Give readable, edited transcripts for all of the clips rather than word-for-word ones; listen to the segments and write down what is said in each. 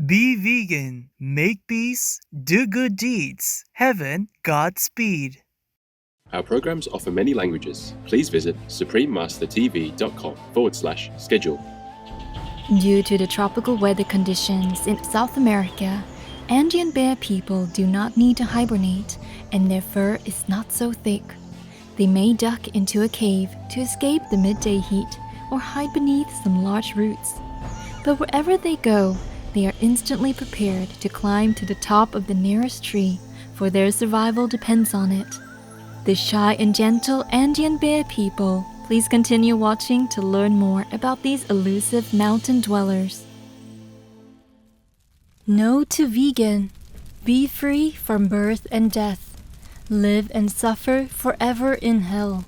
Be vegan, make peace, do good deeds. Heaven, Godspeed. Our programs offer many languages. Please visit suprememastertv.com/schedule. Due to the tropical weather conditions in South America, Andean bear people do not need to hibernate, and their fur is not so thick. They may duck into a cave to escape the midday heat or hide beneath some large roots. But wherever they go, they are instantly prepared to climb to the top of the nearest tree, for their survival depends on it. The shy and gentle Andean bear people. Please continue watching to learn more about these elusive mountain dwellers. No to vegan. Be free from birth and death. Live and suffer forever in hell.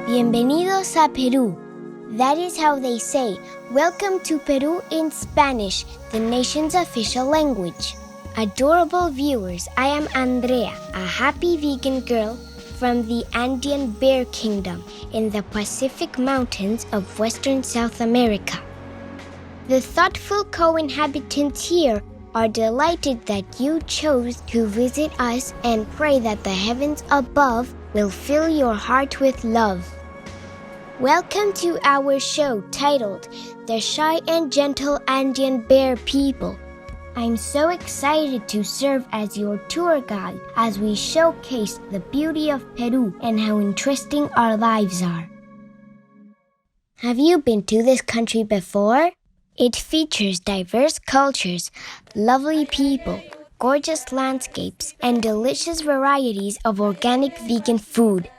Bienvenidos a Peru. That is how they say, welcome to Peru in Spanish, the nation's official language. Adorable viewers, I am Andrea, a happy vegan girl from the Andean Bear Kingdom in the Pacific Mountains of Western South America. The thoughtful co-inhabitants here are delighted that you chose to visit us and pray that the heavens above will fill your heart with love. Welcome to our show titled The Shy and Gentle Andean Bear People. I'm so excited to serve as your tour guide as we showcase the beauty of Peru and how interesting our lives are. Have you been to this country before? It features diverse cultures, lovely people, gorgeous landscapes, and delicious varieties of organic vegan food.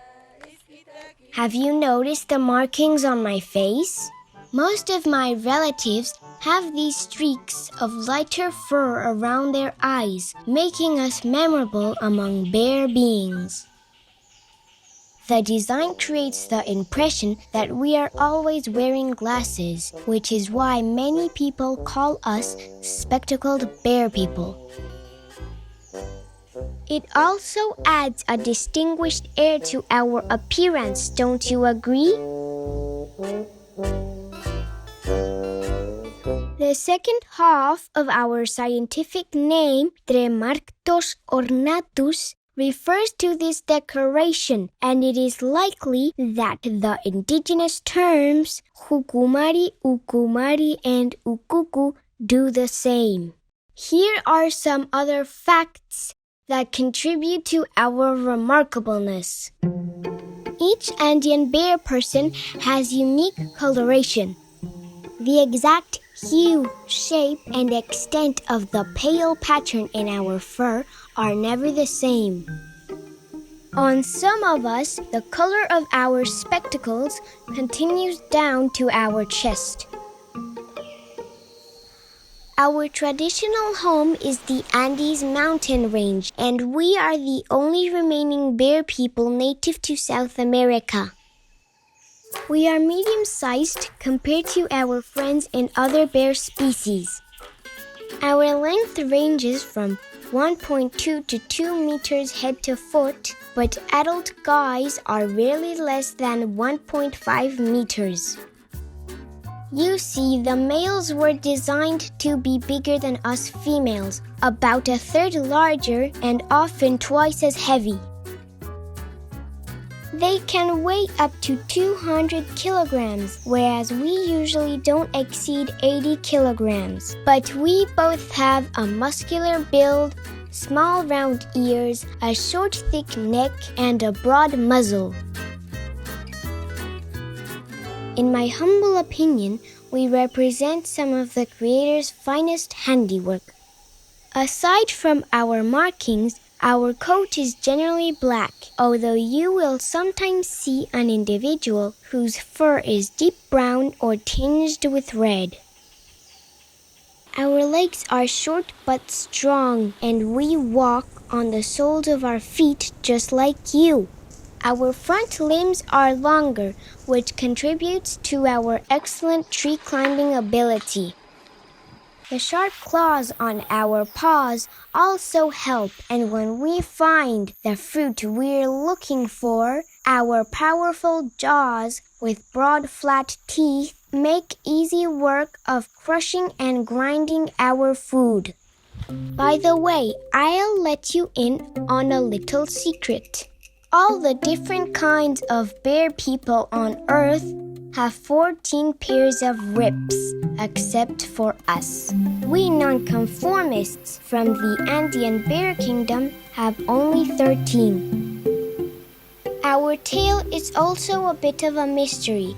Have you noticed the markings on my face? Most of my relatives have these streaks of lighter fur around their eyes, making us memorable among bear beings. The design creates the impression that we are always wearing glasses, which is why many people call us spectacled bear people. It also adds a distinguished air to our appearance, don't you agree? The second half of our scientific name, Tremarctos ornatus, refers to this decoration, and it is likely that the indigenous terms Jucumari, Ucumari, and Ukuku do the same. Here are some other facts that contribute to our remarkableness. Each Andean bear person has unique coloration. The exact hue, shape, and extent of the pale pattern in our fur are never the same. On some of us, the color of our spectacles continues down to our chest. Our traditional home is the Andes mountain range, and we are the only remaining bear people native to South America. We are medium-sized compared to our friends in other bear species. Our length ranges from 1.2 to 2 meters head to foot, but adult guys are rarely less than 1.5 meters. You see, the males were designed to be bigger than us females, about a third larger and often twice as heavy. They can weigh up to 200 kilograms, whereas we usually don't exceed 80 kilograms. But we both have a muscular build, small round ears, a short thick neck, and a broad muzzle. In my humble opinion, we represent some of the Creator's finest handiwork. Aside from our markings, our coat is generally black, although you will sometimes see an individual whose fur is deep brown or tinged with red. Our legs are short but strong, and we walk on the soles of our feet just like you. Our front limbs are longer, which contributes to our excellent tree climbing ability. The sharp claws on our paws also help, and when we find the fruit we're looking for, our powerful jaws with broad flat teeth make easy work of crushing and grinding our food. By the way, I'll let you in on a little secret. All the different kinds of bear people on Earth have 14 pairs of ribs, except for us. We nonconformists from the Andean bear kingdom have only 13. Our tail is also a bit of a mystery.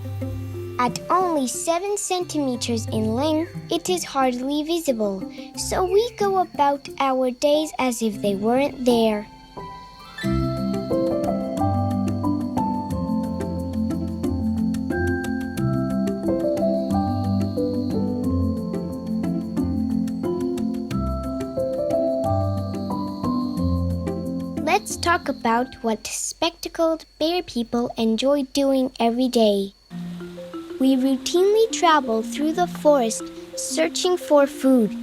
At only 7 centimeters in length, it is hardly visible, so we go about our days as if they weren't there. Let's talk about what spectacled bear people enjoy doing every day. We routinely travel through the forest searching for food.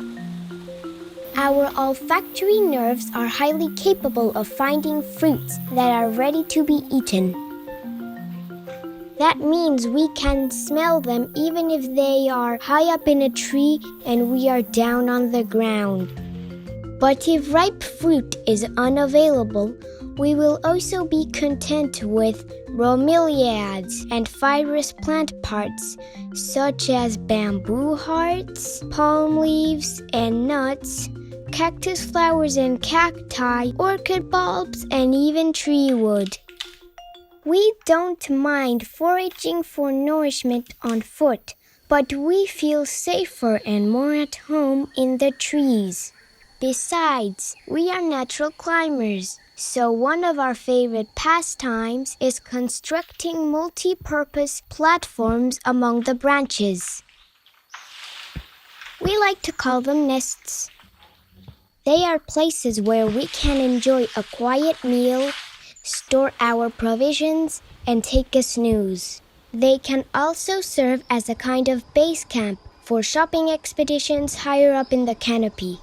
Our olfactory nerves are highly capable of finding fruits that are ready to be eaten. That means we can smell them even if they are high up in a tree and we are down on the ground. But if ripe fruit is unavailable, we will also be content with bromeliads and fibrous plant parts, such as bamboo hearts, palm leaves and nuts, cactus flowers and cacti, orchid bulbs, and even tree wood. We don't mind foraging for nourishment on foot, but we feel safer and more at home in the trees. Besides, we are natural climbers, so one of our favorite pastimes is constructing multi-purpose platforms among the branches. We like to call them nests. They are places where we can enjoy a quiet meal, store our provisions, and take a snooze. They can also serve as a kind of base camp for shopping expeditions higher up in the canopy.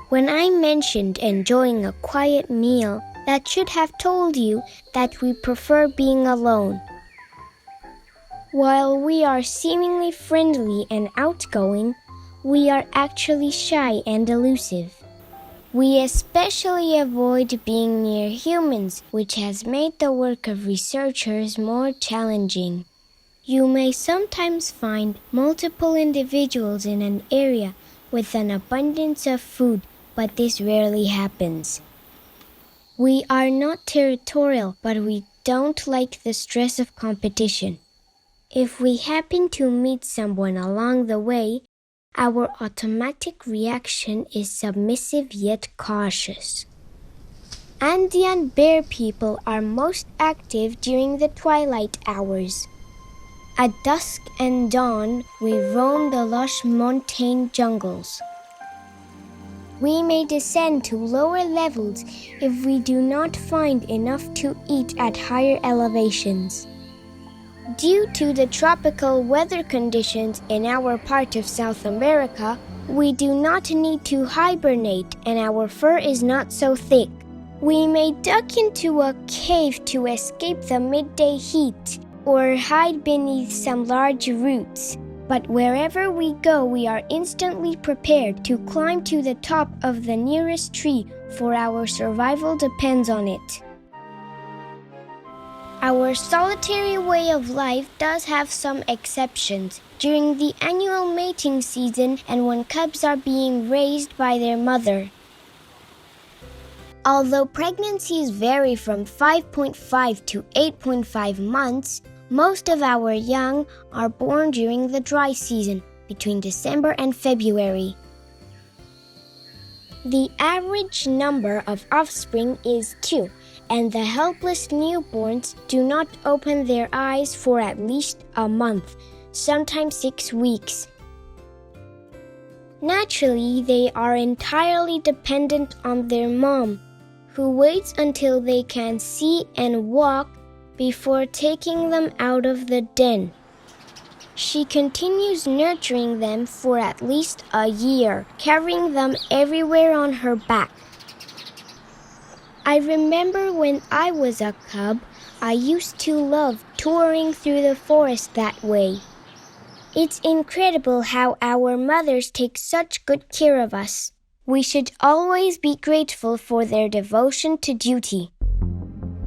When I mentioned enjoying a quiet meal, that should have told you that we prefer being alone. While we are seemingly friendly and outgoing, we are actually shy and elusive. We especially avoid being near humans, which has made the work of researchers more challenging. You may sometimes find multiple individuals in an area with an abundance of food, but this rarely happens. We are not territorial, but we don't like the stress of competition. If we happen to meet someone along the way, our automatic reaction is submissive yet cautious. Andean bear people are most active during the twilight hours. At dusk and dawn, we roam the lush montane jungles. We may descend to lower levels if we do not find enough to eat at higher elevations. Due to the tropical weather conditions in our part of South America, we do not need to hibernate and our fur is not so thick. We may duck into a cave to escape the midday heat or hide beneath some large roots. But wherever we go, we are instantly prepared to climb to the top of the nearest tree, for our survival depends on it. Our solitary way of life does have some exceptions. During the annual mating season and when cubs are being raised by their mother. Although pregnancies vary from 5.5 to 8.5 months, most of our young are born during the dry season, between December and February. The average number of offspring is 2, and the helpless newborns do not open their eyes for at least a month, sometimes 6 weeks. Naturally, they are entirely dependent on their mom, who waits until they can see and walk before taking them out of the den. She continues nurturing them for at least a year, carrying them everywhere on her back. I remember when I was a cub, I used to love touring through the forest that way. It's incredible how our mothers take such good care of us. We should always be grateful for their devotion to duty.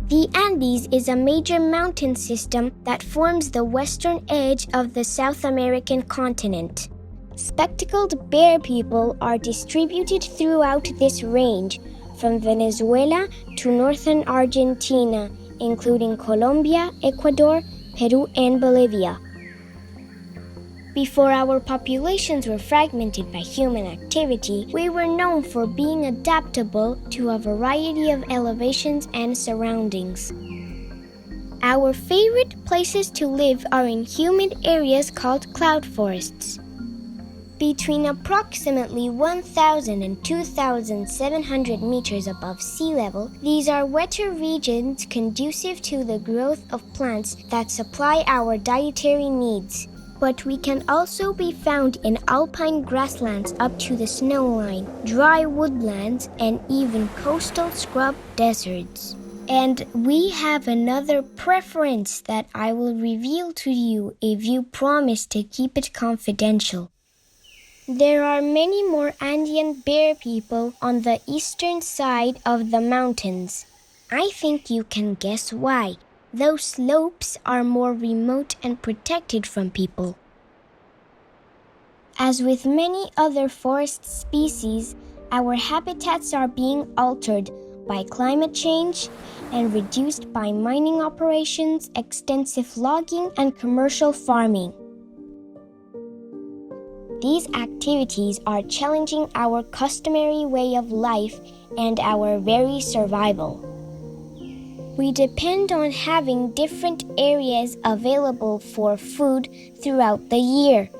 The Andes is a major mountain system that forms the western edge of the South American continent. Spectacled bear people are distributed throughout this range, from Venezuela to northern Argentina, including Colombia, Ecuador, Peru, and Bolivia. Before our populations were fragmented by human activity, we were known for being adaptable to a variety of elevations and surroundings. Our favorite places to live are in humid areas called cloud forests. Between approximately 1,000 and 2,700 meters above sea level, these are wetter regions conducive to the growth of plants that supply our dietary needs. But we can also be found in alpine grasslands up to the snow line, dry woodlands, and even coastal scrub deserts. And we have another preference that I will reveal to you if you promise to keep it confidential. There are many more Andean bear people on the eastern side of the mountains. I think you can guess why. Those slopes are more remote and protected from people. As with many other forest species, our habitats are being altered by climate change and reduced by mining operations, extensive logging, and commercial farming. These activities are challenging our customary way of life and our very survival. We depend on having different areas available for food throughout the year.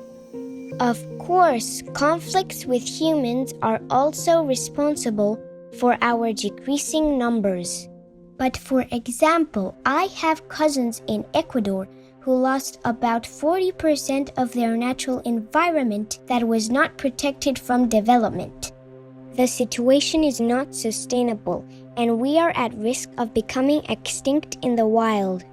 Of course, conflicts with humans are also responsible for our decreasing numbers. But for example, I have cousins in Ecuador who lost about 40% of their natural environment that was not protected from development. The situation is not sustainable, and we are at risk of becoming extinct in the wild.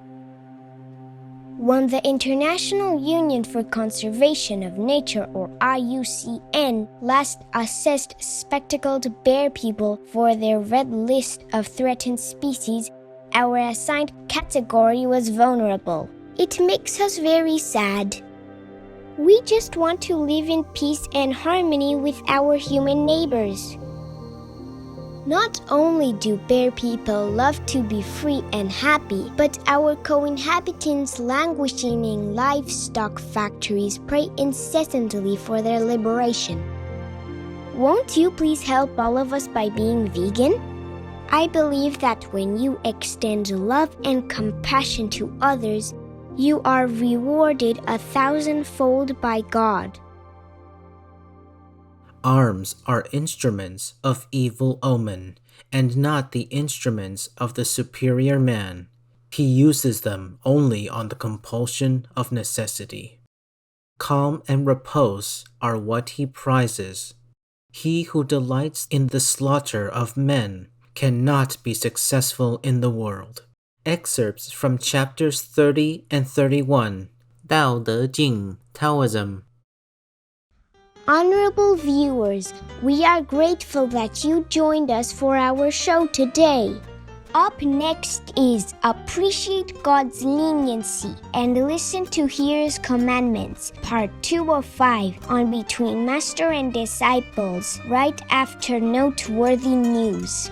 When the International Union for Conservation of Nature, or IUCN, last assessed spectacled bear people for their red list of threatened species, our assigned category was vulnerable. It makes us very sad. We just want to live in peace and harmony with our human neighbors. Not only do bear people love to be free and happy, but our co-inhabitants languishing in livestock factories pray incessantly for their liberation. Won't you please help all of us by being vegan? I believe that when you extend love and compassion to others, you are rewarded 1,000-fold by God. Arms are instruments of evil omen, and not the instruments of the superior man. He uses them only on the compulsion of necessity. Calm and repose are what he prizes. He who delights in the slaughter of men cannot be successful in the world. Excerpts from chapters 30 and 31, 道德经, Taoism. Honorable viewers, we are grateful that you joined us for our show today. Up next is Appreciate God's Leniency and Listen to His Commandments, Part 2 of 5 on Between Master and Disciples, right after Noteworthy News.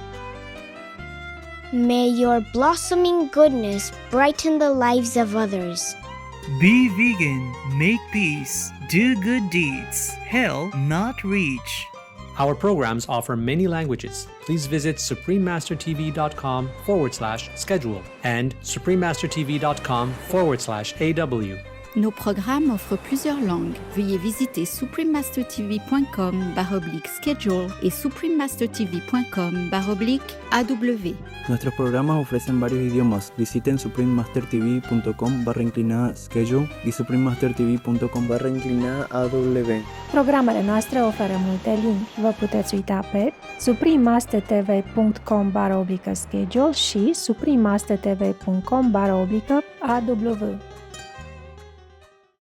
May your blossoming goodness brighten the lives of others. Be vegan, make peace, do good deeds, hell not reach. Our programs offer many languages. Please visit suprememastertv.com/schedule and suprememastertv.com/AW. Nos programmes offrent plusieurs langues. Veuillez visiter suprememastertv.com/schedule et suprememastertv.com/AW. Nuestros programas ofrecen varios idiomas. Visiten suprememastertv.com/schedule y suprememastertv.com/AW. Programele noastre oferă multe limbi. Vă puteți uita pe suprememastertv.com/schedule și suprememastertv.com/AW.